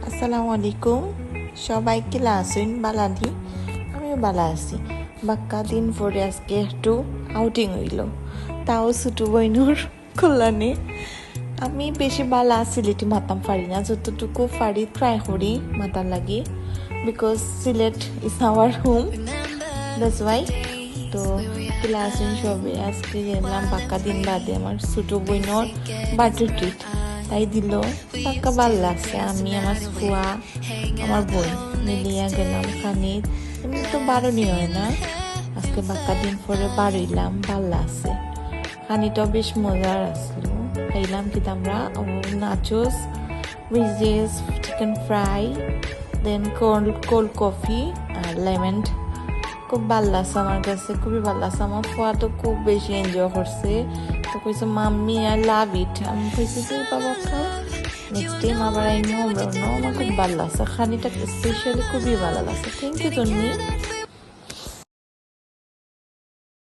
আসসালামু আলাইকুম সবাইকে লাসুন বালাদি আমিও বালা আছি বাক্কা দিন পরে আজকে একটু আউটিং হইল তাও ছোট বইনুর কল্যাণে আমি বেশি বালা সিলেটি মাতাম পারি না যতটুকু পারি ট্রাই করি মাতার লাগে because Sylhet is our home that's why তো ক্লাসিন সবে আজকে গেলাম বাক্কা দিন বাদে আমার ছোট বইনুর বার্থডে ট্রিট তাই দিল পাক্কা ভাল লাগছে আমি আমার ফুয়া আমার বোন মিলিয়া গেলাম খানিত এমনি তো বারণই হয় না আজকে বাক্কা দিন পরে বাড়ইলাম ভাল লাগছে খানিটাও বেশ মজার আসলো খাইলাম কিন্তু আমরা nachos veggies chicken fry then cold coffee আর লেমন খুব ভাল লাগছে আমার কাছে খুবই ভাল লাগছে আমার ফুয়া তো খুব বেশি এনজয় করছে তো কইছে মাম্মি আই লাভ ইট আমি কইছি যে বাবা খাও নেক্সট টাইম আবার আইনো আমরা আমার খুব ভালো লাগছে খানিটা স্পেশালি খুবই ভালো লাগছে থ্যাংক ইউ জন্মি